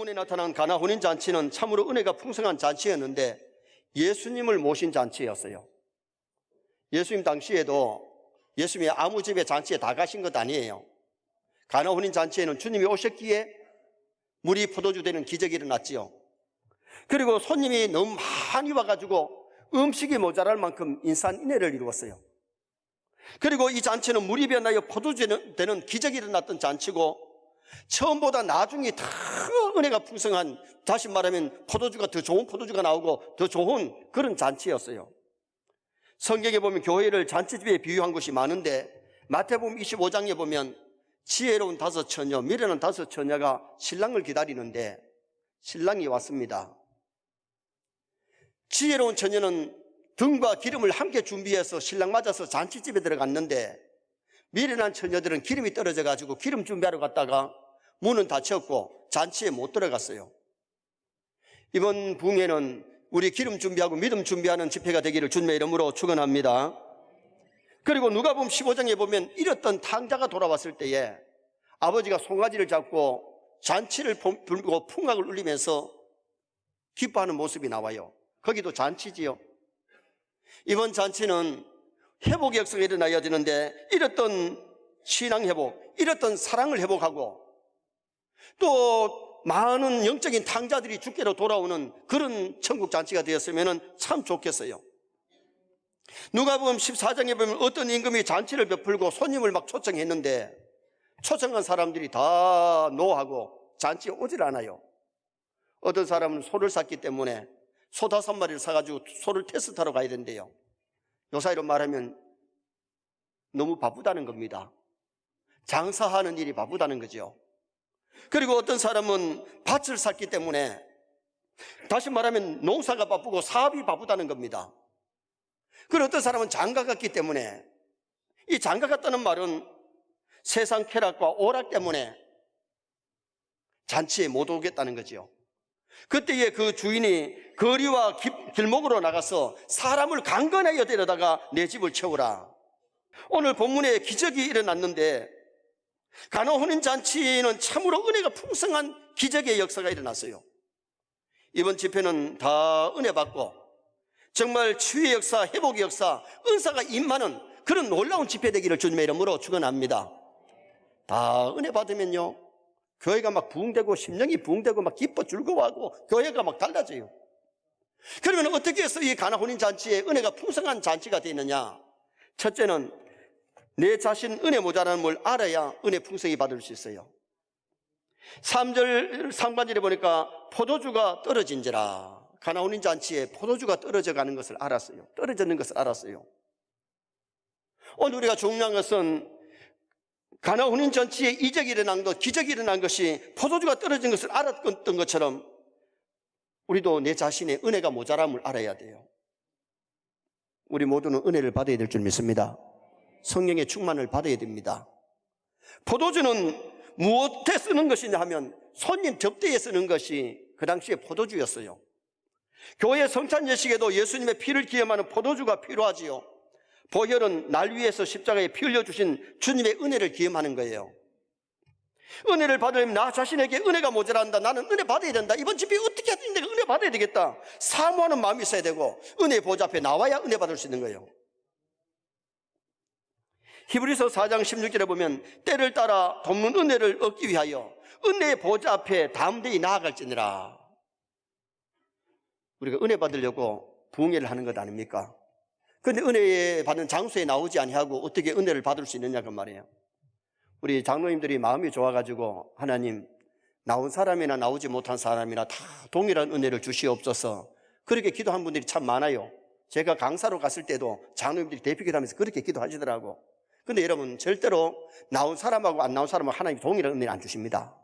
본문에 나타난 가나 혼인잔치는 참으로 은혜가 풍성한 잔치였는데 예수님을 모신 잔치였어요. 예수님 당시에도 예수님이 아무 집에 잔치에 다 가신 것 아니에요. 가나 혼인잔치에는 주님이 오셨기에 물이 포도주 되는 기적이 일어났지요. 그리고 손님이 너무 많이 와가지고 음식이 모자랄 만큼 인산인해를 이루었어요. 그리고 이 잔치는 물이 변하여 포도주 되는 기적이 일어났던 잔치고 처음보다 나중에 더 은혜가 풍성한, 다시 말하면 포도주가 더 좋은 포도주가 나오고 더 좋은 그런 잔치였어요. 성경에 보면 교회를 잔치집에 비유한 것이 많은데 마태복음 25장에 보면 지혜로운 5 처녀, 미련한 5 처녀가 신랑을 기다리는데 신랑이 왔습니다. 지혜로운 처녀는 등과 기름을 함께 준비해서 신랑 맞아서 잔치집에 들어갔는데 미련한 처녀들은 기름이 떨어져가지고 기름 준비하러 갔다가 문은 닫혔고 잔치에 못 들어갔어요. 이번 부흥회는 우리 기름 준비하고 믿음 준비하는 집회가 되기를 주님의 이름으로 축원합니다. 그리고 누가복음 15장에 보면 잃었던 탕자가 돌아왔을 때에 아버지가 송아지를 잡고 잔치를 불고 풍악을 울리면서 기뻐하는 모습이 나와요. 거기도 잔치지요. 이번 잔치는 회복의 역사가 일어나야 되는데 잃었던 신앙 회복, 잃었던 사랑을 회복하고 또 많은 영적인 탕자들이 주께로 돌아오는 그런 천국 잔치가 되었으면 참 좋겠어요. 누가복음 14장에 보면 어떤 임금이 잔치를 베풀고 손님을 막 초청했는데 초청한 사람들이 다 노하고 잔치에 오질 않아요. 어떤 사람은 소를 샀기 때문에 소 5마리를 사가지고 소를 테스트하러 가야 된대요. 요사이로 말하면 너무 바쁘다는 겁니다. 장사하는 일이 바쁘다는 거죠. 그리고 어떤 사람은 밭을 샀기 때문에, 다시 말하면 농사가 바쁘고 사업이 바쁘다는 겁니다. 그리고 어떤 사람은 장가 갔기 때문에, 이 장가 갔다는 말은 세상 쾌락과 오락 때문에 잔치에 못 오겠다는 거죠. 그때에 그 주인이 거리와 길목으로 나가서 사람을 강건하여 데려다가 내 집을 채우라. 오늘 본문에 기적이 일어났는데 가나 혼인잔치는 참으로 은혜가 풍성한 기적의 역사가 일어났어요. 이번 집회는 다 은혜 받고 정말 치유의 역사, 회복의 역사, 은사가 임하는 그런 놀라운 집회 되기를 주님의 이름으로 축원합니다. 다 은혜 받으면요 교회가 막 부흥되고 심령이 부흥되고 막 기뻐 즐거워하고 교회가 막 달라져요. 그러면 어떻게 해서 이 가나 혼인잔치에 은혜가 풍성한 잔치가 되느냐? 첫째는 내 자신 은혜 모자라는 걸 알아야 은혜 풍성히 받을 수 있어요. 3절 상반절에 보니까 포도주가 떨어진지라. 가나 혼인잔치에 포도주가 떨어져 가는 것을 알았어요. 떨어지는 것을 알았어요. 오늘 우리가 중요한 것은 가나 혼인잔치에 이적이 일어난 것, 기적이 일어난 것이 포도주가 떨어진 것을 알았던 것처럼 우리도 내 자신의 은혜가 모자람을 알아야 돼요. 우리 모두는 은혜를 받아야 될 줄 믿습니다. 성령의 충만을 받아야 됩니다. 포도주는 무엇에 쓰는 것이냐 하면 손님 접대에 쓰는 것이 그 당시에 포도주였어요. 교회 성찬 예식에도 예수님의 피를 기념하는 포도주가 필요하지요. 보혈은 날 위해서 십자가에 피 흘려주신 주님의 은혜를 기념하는 거예요. 은혜를 받으려면 나 자신에게 은혜가 모자란다, 나는 은혜 받아야 된다, 이번 집회 어떻게 하든 내가 은혜 받아야 되겠다, 사모하는 마음이 있어야 되고 은혜 보좌 앞에 나와야 은혜 받을 수 있는 거예요. 히브리서 4장 16절에 보면 때를 따라 돕는 은혜를 얻기 위하여 은혜의 보좌 앞에 담대히 나아갈지니라. 우리가 은혜 받으려고 부흥회를 하는 것 아닙니까? 그런데 은혜 받는 장소에 나오지 아니하고 어떻게 은혜를 받을 수 있느냐 그 말이에요. 우리 장로님들이 마음이 좋아가지고 하나님 나온 사람이나 나오지 못한 사람이나 다 동일한 은혜를 주시옵소서, 그렇게 기도한 분들이 참 많아요. 제가 강사로 갔을 때도 장로님들이 대피기도하면서 그렇게 기도하시더라고. 근데 여러분 절대로 나온 사람하고 안 나온 사람하고 하나님 동일한 은혜를 안 주십니다.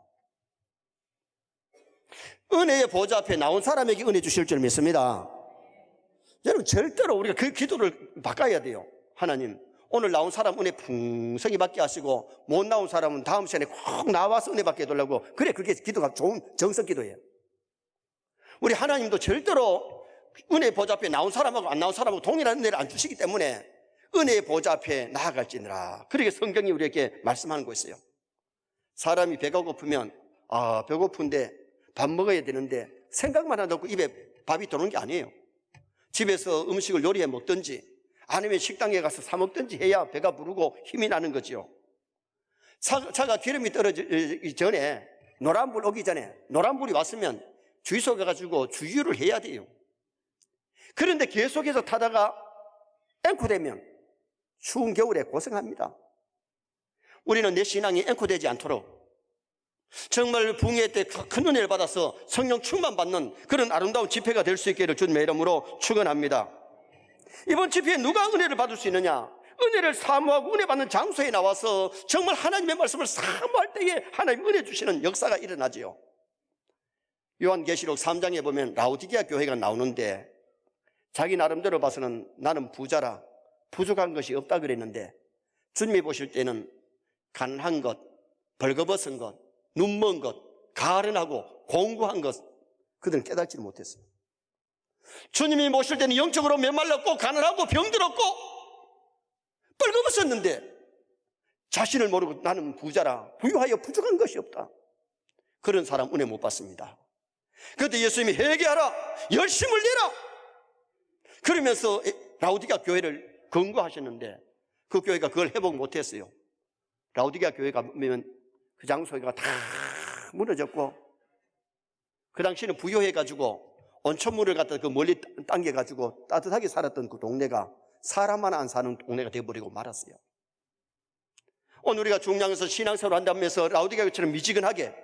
은혜의 보좌 앞에 나온 사람에게 은혜 주실 줄 믿습니다. 여러분, 절대로 우리가 그 기도를 바꿔야 돼요. 하나님, 오늘 나온 사람 은혜 풍성히 받게 하시고, 못 나온 사람은 다음 시간에 꼭 나와서 은혜 받게 해달라고. 그래, 그게 기도가 좋은 정석 기도예요. 우리 하나님도 절대로 은혜의 보좌 앞에 나온 사람하고 안 나온 사람하고 동일한 은혜를 안 주시기 때문에 은혜의 보좌 앞에 나아갈지니라. 그렇게 성경이 우리에게 말씀하는 거였어요. 사람이 배가 고프면, 배고픈데 밥 먹어야 되는데 생각만 하고 입에 밥이 들어오는 게 아니에요. 집에서 음식을 요리해 먹든지 아니면 식당에 가서 사 먹든지 해야 배가 부르고 힘이 나는 거죠. 차가 기름이 떨어지기 전에, 노란불 오기 전에, 노란불이 왔으면 주유소 가가지고 주유를 해야 돼요. 그런데 계속해서 타다가 앵코되면 추운 겨울에 고생합니다. 우리는 내 신앙이 앵코되지 않도록 정말 붕괴 때 큰 은혜를 받아서 성령 충만 받는 그런 아름다운 집회가 될 수 있기를 주님의 이름으로 축원합니다. 이번 집회에 누가 은혜를 받을 수 있느냐? 은혜를 사모하고 은혜 받는 장소에 나와서 정말 하나님의 말씀을 사모할 때에 하나님 은혜 주시는 역사가 일어나지요. 요한계시록 3장에 보면 라오디게아 교회가 나오는데, 자기 나름대로 봐서는 나는 부자라 부족한 것이 없다 그랬는데, 주님이 보실 때는 가난한 것, 벌거벗은 것, 눈먼 것, 가련하고 공고한 것, 그들은 깨닫지 못했어요. 주님이 보실 때는 영적으로 메말랐고 가난하고 병들었고 벌거벗었는데 자신을 모르고 나는 부자라, 부유하여 부족한 것이 없다. 그런 사람 은혜 못 받습니다. 그때 예수님이 회개하라, 열심을 내라, 그러면서 라오디게아 교회를 권고하셨는데 그 교회가 그걸 회복 못했어요. 라오디게아 교회가 보면 그 장소가 다 무너졌고, 그 당시에는 부유해가지고 온천물을 갖다 그 멀리 당겨가지고 따뜻하게 살았던 그 동네가 사람 하나 안 사는 동네가 되어버리고 말았어요. 오늘 우리가 중량에서 신앙생활을 한다면서 라오디게아 교회처럼 미지근하게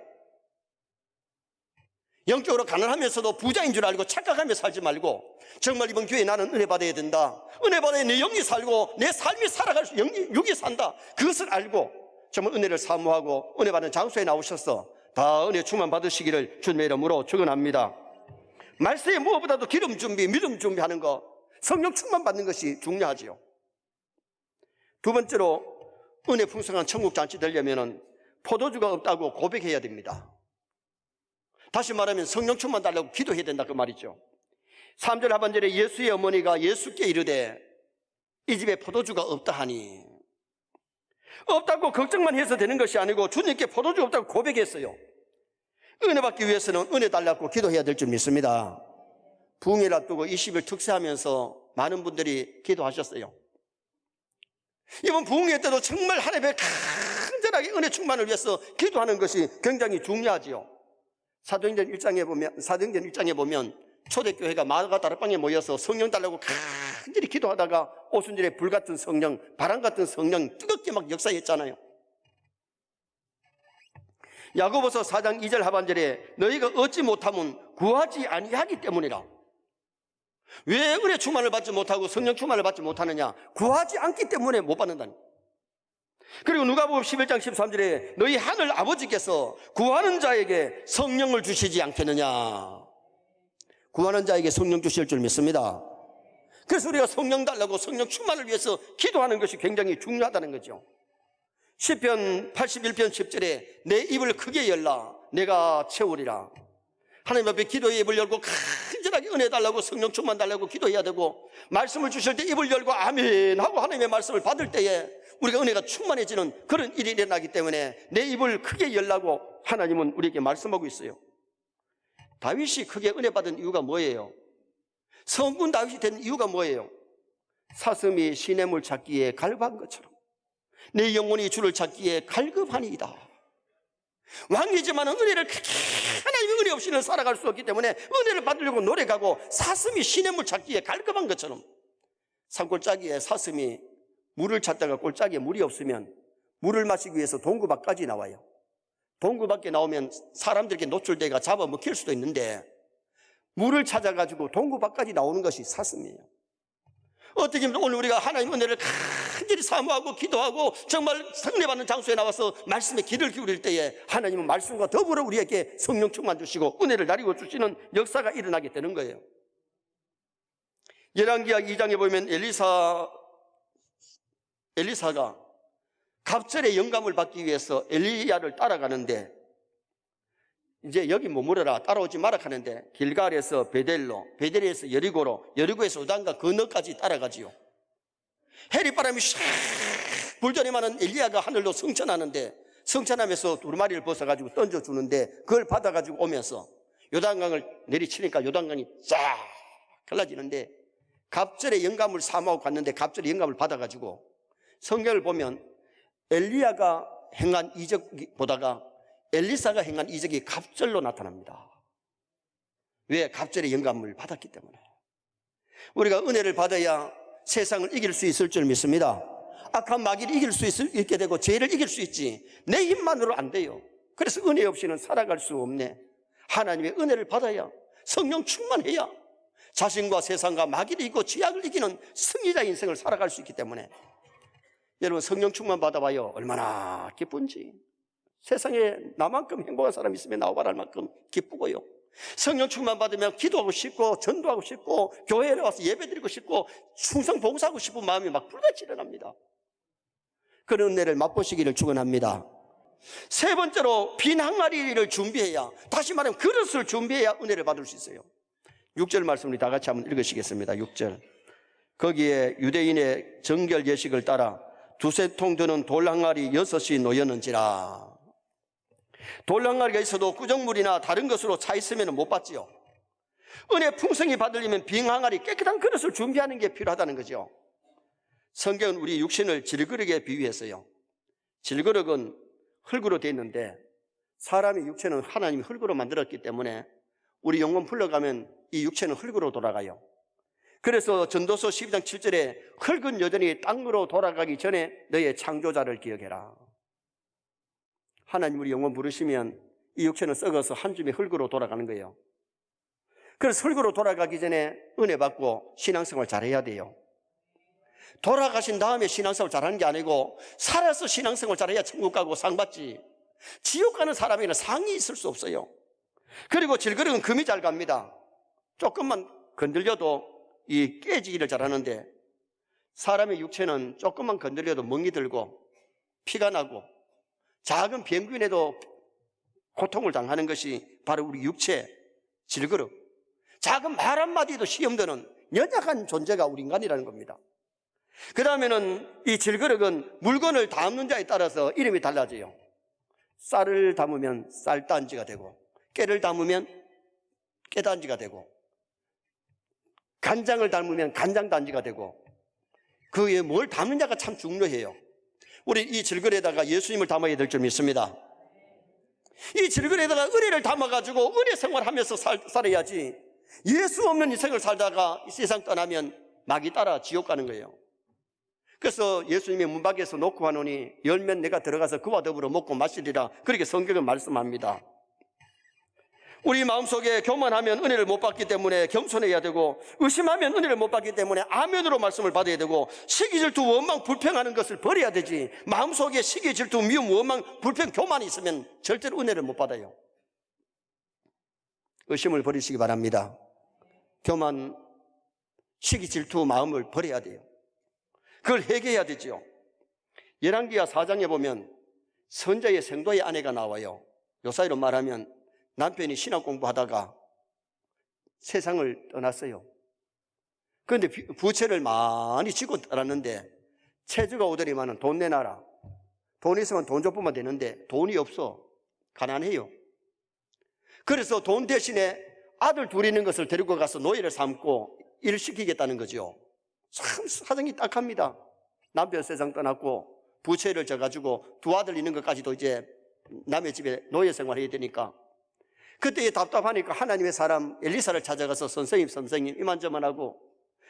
영적으로 가난하면서도 부자인 줄 알고 착각하며 살지 말고, 정말 이번 교회에 나는 은혜 받아야 된다, 은혜 받아야 내 영이 살고 내 삶이 살아갈 수, 육이 산다, 그것을 알고 정말 은혜를 사모하고 은혜 받는 장소에 나오셔서 다 은혜 충만 받으시기를 주님의 이름으로 축원합니다. 말세에 무엇보다도 기름 준비, 믿음 준비하는 것, 성령 충만 받는 것이 중요하지요. 두 번째로, 은혜 풍성한 천국 잔치 되려면 포도주가 없다고 고백해야 됩니다. 다시 말하면 성령 충만 달라고 기도해야 된다, 그 말이죠. 3절 하반절에 예수의 어머니가 예수께 이르되 이 집에 포도주가 없다 하니, 없다고 걱정만 해서 되는 것이 아니고 주님께 포도주 없다고 고백했어요. 은혜 받기 위해서는 은혜 달라고 기도해야 될 줄 믿습니다. 부흥회를 앞두고 20일 특세하면서 많은 분들이 기도하셨어요. 이번 부흥회 때도 정말 하나님의 간절하게 은혜 충만을 위해서 기도하는 것이 굉장히 중요하지요. 사도행전 1장에 보면 초대교회가 마가 다락방에 모여서 성령 달라고 간절히 기도하다가 오순절에 불같은 성령, 바람 같은 성령 뜨겁게 막 역사했잖아요. 야고보서 4장 2절 하반절에 너희가 얻지 못하면 구하지 아니하기 때문이라. 왜 은혜 충만을 받지 못하고 성령 충만을 받지 못하느냐? 구하지 않기 때문에 못 받는다니. 그리고 누가복음 11장 13절에 너희 하늘 아버지께서 구하는 자에게 성령을 주시지 않겠느냐. 구하는 자에게 성령 주실 줄 믿습니다. 그래서 우리가 성령 달라고 성령 충만을 위해서 기도하는 것이 굉장히 중요하다는 거죠. 시편 81편 10절에 내 입을 크게 열라 내가 채우리라. 하나님 앞에 기도의 입을 열고 간절하게 은혜 달라고 성령 충만 달라고 기도해야 되고, 말씀을 주실 때 입을 열고 아멘 하고 하나님의 말씀을 받을 때에 우리가 은혜가 충만해지는 그런 일이 일어나기 때문에 내 입을 크게 열라고 하나님은 우리에게 말씀하고 있어요. 다윗이 크게 은혜 받은 이유가 뭐예요? 성군 다윗이 된 이유가 뭐예요? 사슴이 시냇물 찾기에 갈급한 것처럼 내 영혼이 주를 찾기에 갈급하니이다. 왕이지만 은혜를 하나님의 은혜 없이는 살아갈 수 없기 때문에 은혜를 받으려고 노력하고 사슴이 시냇물 찾기에 갈급한 것처럼, 산골짜기에 사슴이 물을 찾다가 골짜기에 물이 없으면 물을 마시기 위해서 동구 밖까지 나와요. 동구 밖에 나오면 사람들에게 노출되가 잡아먹힐 수도 있는데 물을 찾아가지고 동구 밖까지 나오는 것이 사슴이에요. 어떻게 보면 오늘 우리가 하나님 은혜를 간절히 사모하고 기도하고 정말 성례받는 장소에 나와서 말씀에 귀를 기울일 때에 하나님은 말씀과 더불어 우리에게 성령 충만 주시고 은혜를 나리고 주시는 역사가 일어나게 되는 거예요. 열왕기하 2장에 보면 엘리사가 갑절의 영감을 받기 위해서 엘리야를 따라가는데, 이제 여기 머무르라, 따라오지 마라 하는데 길갈에서 베델로, 베델에서 여리고로, 여리고에서 요단강 건너까지 따라가지요. 해리바람이 샥 불더니만은 엘리야가 하늘로 승천하는데, 승천하면서 두루마리를 벗어가지고 던져주는데 그걸 받아가지고 오면서 요단강을 내리치니까 요단강이 쫙 갈라지는데, 갑절의 영감을 사모하고 갔는데 갑절의 영감을 받아가지고, 성경을 보면 엘리야가 행한 이적보다가 엘리사가 행한 이적이 갑절로 나타납니다. 왜? 갑절의 영감을 받았기 때문에. 우리가 은혜를 받아야 세상을 이길 수 있을 줄 믿습니다. 악한 마귀를 이길 수 있게 되고 죄를 이길 수 있지, 내 힘만으로 안 돼요. 그래서 은혜 없이는 살아갈 수 없네. 하나님의 은혜를 받아야, 성령 충만해야 자신과 세상과 마귀를 이기고 죄악을 이기는 승리자 인생을 살아갈 수 있기 때문에, 여러분 성령 충만 받아봐요. 얼마나 기쁜지. 세상에 나만큼 행복한 사람 있으면 나와봐라 할 만큼 기쁘고요. 성령 충만 받으면 기도하고 싶고 전도하고 싶고 교회에 와서 예배드리고 싶고 충성 봉사하고 싶은 마음이 막 불같이 일어납니다. 그런 은혜를 맛보시기를 축원합니다. 세 번째로 빈 항아리를 준비해야, 다시 말하면 그릇을 준비해야 은혜를 받을 수 있어요. 6절 말씀을 다 같이 한번 읽으시겠습니다. 6절. 거기에 유대인의 정결 예식을 따라 두세 통 드는 돌 항아리 6이 놓였는지라. 돌 항아리가 있어도 구정물이나 다른 것으로 차 있으면 못 받지요. 은혜 풍성히 받으려면 빈 항아리, 깨끗한 그릇을 준비하는 게 필요하다는 거죠. 성경은 우리 육신을 질그릇에 비유했어요. 질그릇은 흙으로 되어 있는데 사람의 육체는 하나님이 흙으로 만들었기 때문에 우리 영혼 풀러가면 이 육체는 흙으로 돌아가요. 그래서 전도서 12장 7절에 흙은 여전히 땅으로 돌아가기 전에 너의 창조자를 기억해라. 하나님 우리 영혼 부르시면 이 육체는 썩어서 한 줌의 흙으로 돌아가는 거예요. 그래서 흙으로 돌아가기 전에 은혜 받고 신앙생활 잘해야 돼요. 돌아가신 다음에 신앙생활 잘하는 게 아니고 살아서 신앙생활 잘해야 천국 가고 상 받지, 지옥 가는 사람에게는 상이 있을 수 없어요. 그리고 질그릇은 금이 잘 갑니다. 조금만 건들려도 이 깨지기를 잘하는데 사람의 육체는 조금만 건들려도 멍이 들고 피가 나고 작은 병균에도 고통을 당하는 것이 바로 우리 육체 질그릇. 작은 말 한마디도 시험되는 연약한 존재가 우리 인간이라는 겁니다. 그 다음에는 이 질그릇은 물건을 담는 자에 따라서 이름이 달라져요. 쌀을 담으면 쌀단지가 되고, 깨를 담으면 깨단지가 되고, 간장을 담으면 간장단지가 되고, 그 위에 뭘 담느냐가 참 중요해요. 우리 이 질그릇에다가 예수님을 담아야 될 줄 믿습니다. 이 질그릇에다가 은혜를 담아가지고 은혜 생활하면서 살아야지, 예수 없는 인생을 살다가 이 세상 떠나면 마귀 따라 지옥 가는 거예요. 그래서 예수님이 문 밖에서 놓고 하노니 열면 내가 들어가서 그와 더불어 먹고 마시리라, 그렇게 성경은 말씀합니다. 우리 마음속에 교만하면 은혜를 못 받기 때문에 겸손해야 되고, 의심하면 은혜를 못 받기 때문에 아멘으로 말씀을 받아야 되고, 시기 질투 원망 불평하는 것을 버려야 되지, 마음속에 시기 질투 미움 원망 불평 교만이 있으면 절대로 은혜를 못 받아요. 의심을 버리시기 바랍니다. 교만, 시기 질투 마음을 버려야 돼요. 그걸 해결해야 되죠. 열왕기하 4장에 보면 선자의 생도의 아내가 나와요. 요 사이로 말하면 남편이 신학 공부하다가 세상을 떠났어요. 그런데 부채를 많이 지고 떠났는데 체주가 오더니만은 돈 내놔라. 돈 있으면 돈 줘보면 되는데 돈이 없어. 가난해요. 그래서 돈 대신에 아들 둘이 있는 것을 데리고 가서 노예를 삼고 일을 시키겠다는 거죠. 참 사정이 딱합니다. 남편 세상 떠났고 부채를 져가지고 두 아들 있는 것까지도 이제 남의 집에 노예 생활해야 되니까, 그때 답답하니까 하나님의 사람 엘리사를 찾아가서 선생님 이만저만 하고,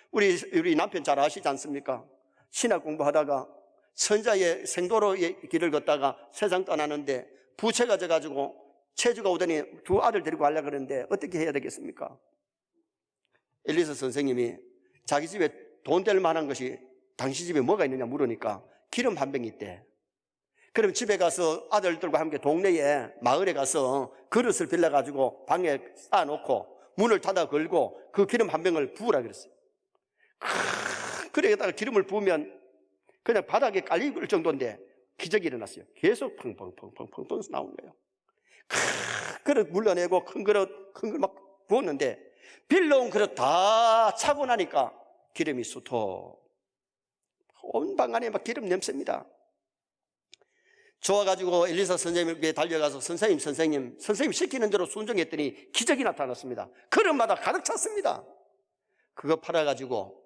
우리 남편 잘 아시지 않습니까? 신학 공부하다가 선자의 생도로의 길을 걷다가 세상 떠나는데 부채가 져가지고 체주가 오더니 두 아들 데리고 가려고 그러는데 어떻게 해야 되겠습니까? 엘리사 선생님이 자기 집에 돈 될 만한 것이 당신 집에 뭐가 있느냐 물으니까 기름 한 병이 있대. 그럼 집에 가서 아들들과 함께 동네에 마을에 가서 그릇을 빌려가지고 방에 쌓아놓고 문을 닫아 걸고 그 기름 한 병을 부으라 그랬어요. 그래다가 기름을 부으면 그냥 바닥에 깔릴 정도인데 기적이 일어났어요. 계속 펑펑펑펑펑펑 나오는 거예요. 그릇 물러내고 큰 그릇 막 부었는데 빌려온 그릇 다 차고 나니까 기름이 쏟어 온 방 안에 막 기름 냄새입니다. 좋아가지고 엘리사 선생님에게 달려가서 선생님 시키는 대로 순종했더니 기적이 나타났습니다. 그릇마다 가득 찼습니다. 그거 팔아가지고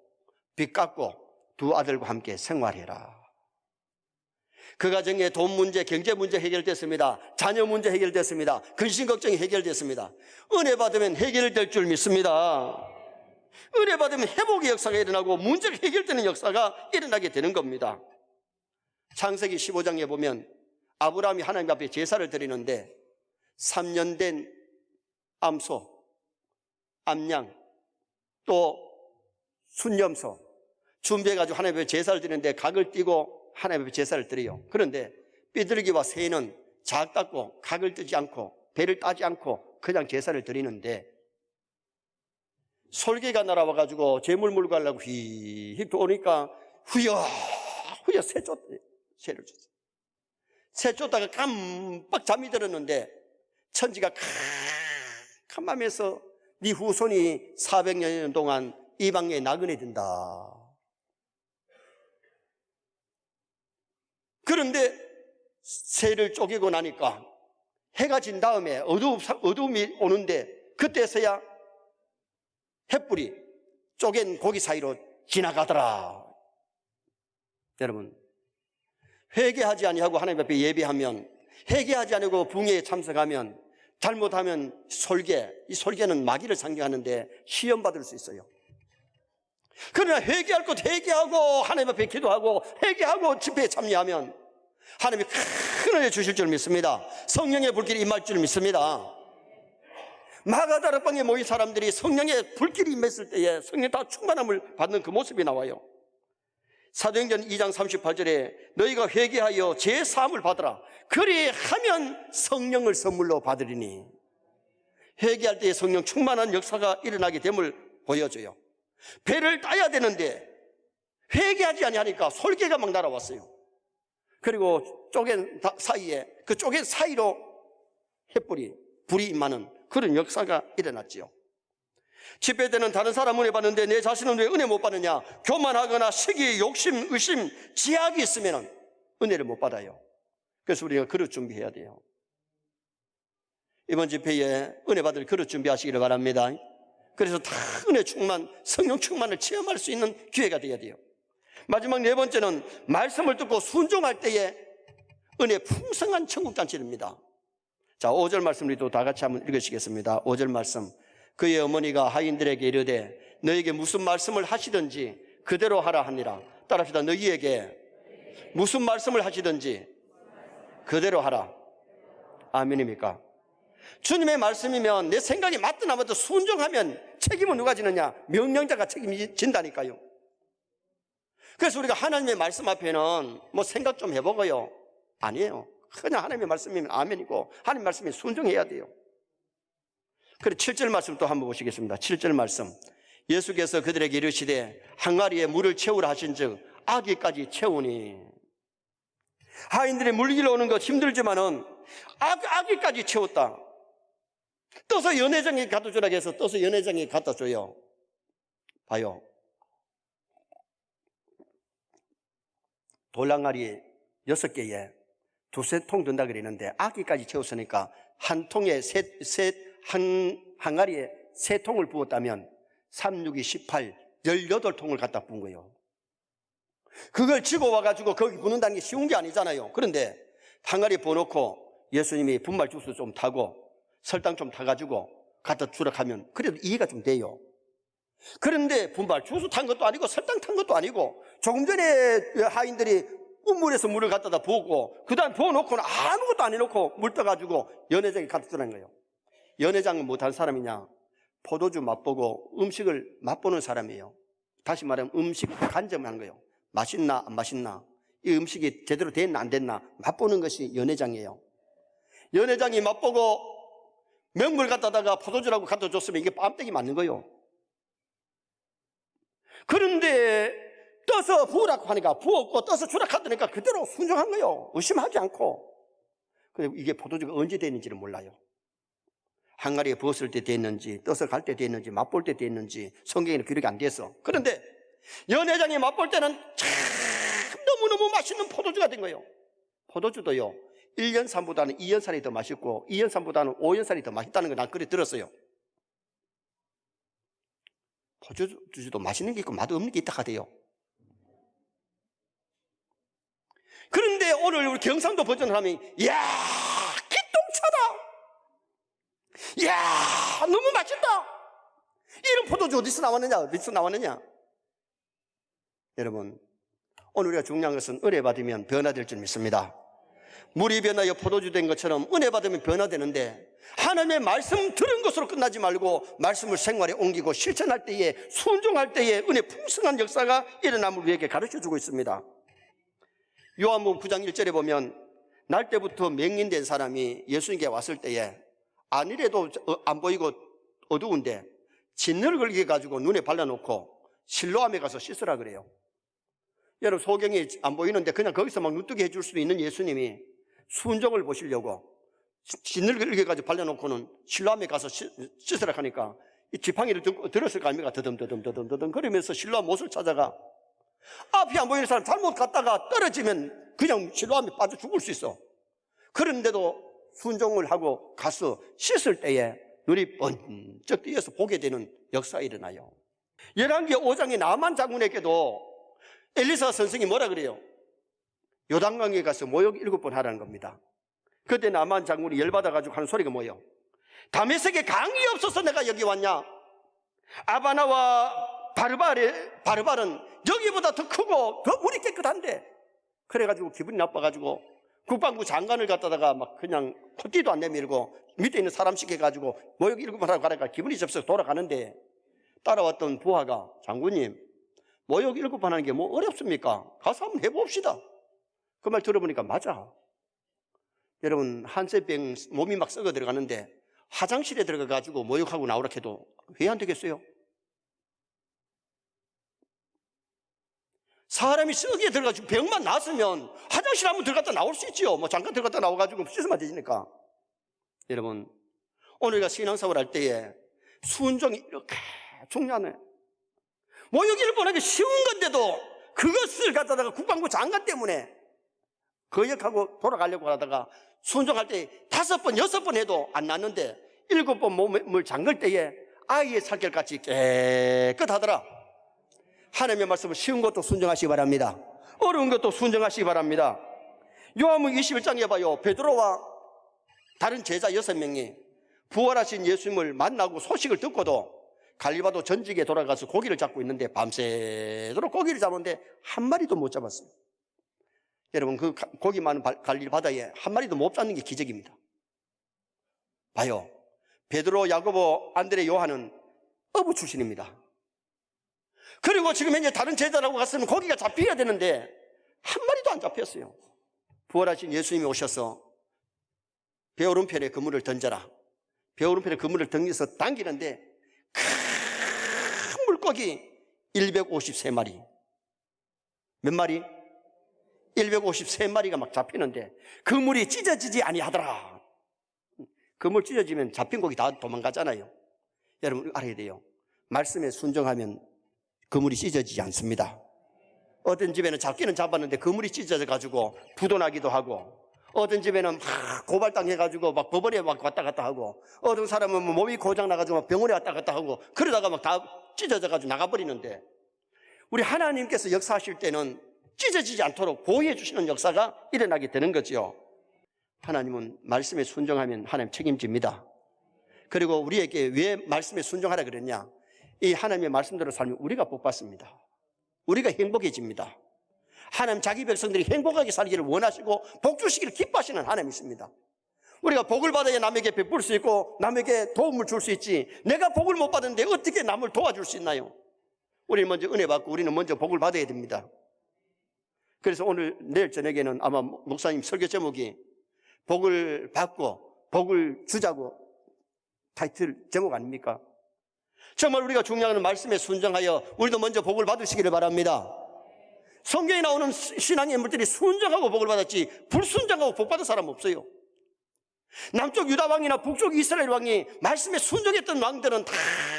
빚 갚고 두 아들과 함께 생활해라. 그 가정에 돈 문제, 경제 문제 해결됐습니다. 자녀 문제 해결됐습니다. 근심 걱정이 해결됐습니다. 은혜 받으면 해결될 줄 믿습니다. 은혜 받으면 회복의 역사가 일어나고 문제가 해결되는 역사가 일어나게 되는 겁니다. 창세기 15장에 보면 아브라함이 하나님 앞에 제사를 드리는데 3년 된 암소, 암양, 또 순염소 준비해가지고 하나님 앞에 제사를 드리는데 각을 띄고 하나님 앞에 제사를 드려요. 그런데 삐들기와 새는 작다고 각을 뜨지 않고 배를 따지 않고 그냥 제사를 드리는데 솔개가 날아와가지고 재물 물고 가려고 휙 오니까 후여 새를 줬어요. 새 쫓다가 깜빡 잠이 들었는데 천지가 캄캄하면서 네 후손이 400년 동안 이방에 나그네 된다. 그런데 새를 쪼개고 나니까 해가 진 다음에 어두움이 오는데 그때서야 햇불이 쪼갠 고기 사이로 지나가더라. 여러분, 회개하지 아니하고 하나님 앞에 예배하면, 회개하지 아니하고 붕해에 참석하면, 잘못하면 이 솔개는 마귀를 상징하는데 시험받을 수 있어요. 그러나 회개할 것 회개하고 하나님 앞에 기도하고 회개하고 집회에 참여하면 하나님이 큰 은혜 주실 줄 믿습니다. 성령의 불길이 임할 줄 믿습니다. 마가다락방에 모인 사람들이 성령의 불길이 임했을 때에 성령 다 충만함을 받는 그 모습이 나와요. 사도행전 2장 38절에 너희가 회개하여 죄사함을 받으라. 그리하면 성령을 선물로 받으리니. 회개할 때에 성령 충만한 역사가 일어나게 됨을 보여줘요. 배를 따야 되는데 회개하지 아니하니까 솔개가 막 날아왔어요. 그리고 쪼갠 사이에 그 쪼갠 사이로 불이 임하는 그런 역사가 일어났지요. 집회 때는 다른 사람 은혜 받는데 내 자신은 왜 은혜 못 받느냐? 교만하거나 시기, 욕심, 의심, 지약이 있으면 은혜를 못 받아요. 그래서 우리가 그릇 준비해야 돼요. 이번 집회에 은혜 받을 그릇 준비하시기를 바랍니다. 그래서 다 은혜 충만, 성령 충만을 체험할 수 있는 기회가 되어야 돼요. 마지막 네 번째는 말씀을 듣고 순종할 때에 은혜 풍성한 천국잔치입니다. 자, 5절 말씀 우리도 다 같이 한번 읽으시겠습니다. 5절 말씀. 그의 어머니가 하인들에게 이르되 너에게 무슨 말씀을 하시든지 그대로 하라 하니라. 따라합시다. 너희에게 무슨 말씀을 하시든지 그대로 하라. 아멘입니까? 주님의 말씀이면 내 생각이 맞든 안 맞든 순종하면 책임은 누가 지느냐? 명령자가 책임진다니까요. 그래서 우리가 하나님의 말씀 앞에는 뭐 생각 좀 해보고요. 아니에요. 그냥 하나님의 말씀이면 아멘이고 하나님의 말씀에 순종해야 돼요. 그래 7절 말씀 또 한번 보시겠습니다. 7절 말씀. 예수께서 그들에게 이르시되 항아리에 물을 채우라 하신즉 아기까지 채우니. 하인들이 물길로 오는 것 힘들지만은 아기까지 채웠다. 떠서 연회장에 갖다 주라고 해서 떠서 연회장에 갖다 줘요. 봐요. 돌항아리 6개에 두세 통 든다 그랬는데 아기까지 채웠으니까 한 통에 한 항아리에 3통을 부었다면 3, 6, 2, 18, 18통을 갖다 부은 거예요. 그걸 지고 와가지고 거기 부는다는 게 쉬운 게 아니잖아요. 그런데 항아리 부어놓고 예수님이 분말 주스 좀 타고 설탕 좀 타가지고 갖다 주라 하면 그래도 이해가 좀 돼요. 그런데 분말 주스 탄 것도 아니고 설탕 탄 것도 아니고 조금 전에 하인들이 우물에서 물을 갖다 부었고 그 다음 부어놓고는 아무것도 안 해놓고 물 떠가지고 연회장에 갖다 주라는 거예요. 연회장은 못한 사람이냐? 포도주 맛보고 음식을 맛보는 사람이에요. 다시 말하면 음식 간점하는 거예요. 맛있나 안 맛있나, 이 음식이 제대로 됐나 안 됐나 맛보는 것이 연회장이에요. 연회장이 맛보고 명물 갖다다가 포도주라고 갖다 줬으면 이게 뺨때기 맞는 거예요. 그런데 떠서 부으라고 하니까 부었고, 떠서 주라 하니까 그대로 순종한 거예요. 의심하지 않고. 근데 이게 포도주가 언제 됐는지는 몰라요. 항아리에 부었을 때 됐는지, 떠서 갈 때 됐는지, 맛볼 때 됐는지 성경에는 기록이 안 돼서. 그런데 연회장이 맛볼 때는 참 너무너무 맛있는 포도주가 된 거예요. 포도주도요, 1년산보다는 2년산이 더 맛있고 2년산보다는 5년산이 더 맛있다는 걸 난 그래 들었어요. 포도주도 맛있는 게 있고 맛없는 게 있다 하대요. 그런데 오늘 우리 경상도 버전을 하면, 이야, 기똥차다, 이야, 너무 맛있다, 이런 포도주 어디서 나왔느냐? 여러분, 오늘 우리가 중요한 것은 은혜 받으면 변화될 줄 믿습니다. 물이 변하여 포도주 된 것처럼 은혜 받으면 변화되는데, 하나님의 말씀 들은 것으로 끝나지 말고 말씀을 생활에 옮기고 실천할 때에, 순종할 때에 은혜 풍성한 역사가 일어남을 우리에게 가르쳐주고 있습니다. 요한복음 9장 1절에 보면, 날 때부터 맹인된 사람이 예수님께 왔을 때에 안이래도 안 보이고 어두운데 진을 걸게 가지고 눈에 발라놓고 실로암에 가서 씻으라 그래요. 여러분, 소경이 안 보이는데 그냥 거기서 막 눈뜨게 해줄 수도 있는 예수님이 순종을 보시려고 진을 걸게 가지고 발라놓고는 실로암에 가서 씻으라 하니까 이 지팡이를 들었을 거 아닙니까? 더듬 그러면서 실로암 못을 찾아가. 앞이 안 보이는 사람 잘못 갔다가 떨어지면 그냥 실로암에 빠져 죽을 수 있어. 그런데도 순종을 하고 가서 씻을 때에 눈이 번쩍 뜨여서 보게 되는 역사가 일어나요. 열왕기 5장의 나만 장군에게도 엘리사 선생이 뭐라 그래요? 요단강에 가서 모욕 7번 하라는 겁니다. 그때 나만 장군이 열받아가지고 하는 소리가 뭐예요? 다메섹에 강이 없어서 내가 여기 왔냐? 아바나와 바르발은 여기보다 더 크고 더 물이 깨끗한데. 그래가지고 기분이 나빠가지고 국방부 장관을 갖다가 막 그냥 콧띠도 안 내밀고 밑에 있는 사람 시켜가지고 모욕 7번 하라고 가니까 기분이 접서 돌아가는데, 따라왔던 부하가, 장군님, 모욕 7번 하는 게 뭐 어렵습니까? 가서 한번 해봅시다. 그 말 들어보니까 맞아. 여러분, 한세병 몸이 막 썩어 들어가는데 화장실에 들어가가지고 모욕하고 나오라 해도 왜 안 되겠어요? 사람이 썩게 들어가지고 병만 났으면 화장실 한번 들어갔다 나올 수 있지요. 뭐 잠깐 들어갔다 나와가지고 씻으면 되니까. 여러분, 오늘 우리가 신앙생활 할 때에 순종이 이렇게 중요하네. 모욕을 보내기 쉬운 건데도 그것을 갖다가 국방부 장관 때문에 거역하고 돌아가려고 하다가 순종할 때 5번, 6번 해도 안 났는데 7번 몸을 잠글 때에 아이의 살결같이 깨끗하더라. 하나님의 말씀은 쉬운 것도 순종하시기 바랍니다. 어려운 것도 순종하시기 바랍니다. 요한복음 21장에 봐요. 베드로와 다른 제자 6명이 부활하신 예수님을 만나고 소식을 듣고도 갈릴바도 전직에 돌아가서 고기를 잡고 있는데 밤새도록 고기를 잡았는데 한 마리도 못 잡았어요. 여러분, 그 고기 많은 갈릴 바다에 한 마리도 못 잡는 게 기적입니다. 봐요. 베드로, 야고보, 안드레, 요한은 어부 출신입니다. 그리고 지금 현재 다른 제자라고 갔으면 고기가 잡혀야 되는데 한 마리도 안 잡혔어요. 부활하신 예수님이 오셔서 배 오른편에 그물을 던져라. 배 오른편에 그물을 던져서 당기는데 큰 물고기 153마리. 몇 마리? 153마리가 막 잡히는데 그물이 찢어지지 아니하더라. 그물 찢어지면 잡힌 고기 다 도망가잖아요. 여러분 알아야 돼요. 말씀에 순종하면 그물이 찢어지지 않습니다. 어떤 집에는 잡기는 잡았는데 그물이 찢어져가지고 부도나기도 하고, 어떤 집에는 막 고발당해가지고 막 법원에 막 왔다 갔다 하고, 어떤 사람은 몸이 고장나가지고 막 병원에 왔다 갔다 하고, 그러다가 막 다 찢어져가지고 나가버리는데, 우리 하나님께서 역사하실 때는 찢어지지 않도록 보호해 주시는 역사가 일어나게 되는 거죠. 하나님은 말씀에 순종하면 하나님 책임집니다. 그리고 우리에게 왜 말씀에 순종하라 그랬냐? 이 하나님의 말씀대로 살면 우리가 복받습니다. 우리가 행복해집니다. 하나님 자기 백성들이 행복하게 살기를 원하시고 복 주시기를 기뻐하시는 하나님이십니다. 우리가 복을 받아야 남에게 베풀 수 있고 남에게 도움을 줄 수 있지, 내가 복을 못 받는데 어떻게 남을 도와줄 수 있나요? 우리는 먼저 은혜 받고 우리는 먼저 복을 받아야 됩니다. 그래서 오늘 내일 저녁에는 아마 목사님 설교 제목이 복을 받고 복을 주자고 타이틀 제목 아닙니까? 정말 우리가 중요한 말씀에 순종하여 우리도 먼저 복을 받으시기를 바랍니다. 성경에 나오는 신앙의 인물들이 순종하고 복을 받았지 불순종하고 복 받은 사람 없어요. 남쪽 유다 왕이나 북쪽 이스라엘 왕이 말씀에 순종했던 왕들은 다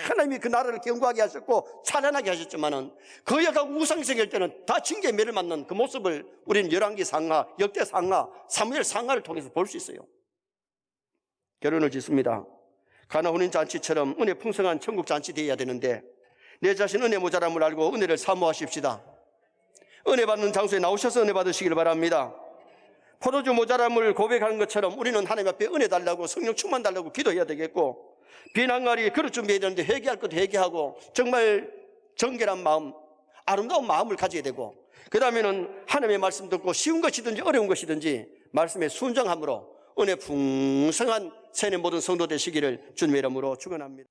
하나님이 그 나라를 견고하게 하셨고 찬란하게 하셨지만은 거역하고 우상생일 때는 다 징계의 매를 맞는 그 모습을 우리는 열왕기 상하, 역대 상하, 사무엘 상하를 통해서 볼 수 있어요. 결론을 짓습니다. 가나 혼인 잔치처럼 은혜 풍성한 천국 잔치 되어야 되는데 내 자신 은혜 모자람을 알고 은혜를 사모하십시다. 은혜 받는 장소에 나오셔서 은혜 받으시기를 바랍니다. 포도주 모자람을 고백하는 것처럼 우리는 하나님 앞에 은혜 달라고 성령 충만 달라고 기도해야 되겠고 비난날이 그릇 준비해야 되는데 회개할 것도 회개하고 정말 정결한 마음, 아름다운 마음을 가져야 되고 그 다음에는 하나님의 말씀 듣고 쉬운 것이든지 어려운 것이든지 말씀에 순종함으로 은혜 풍성한 세뇌 모든 성도 되시기를 주님의 이름으로 축원합니다.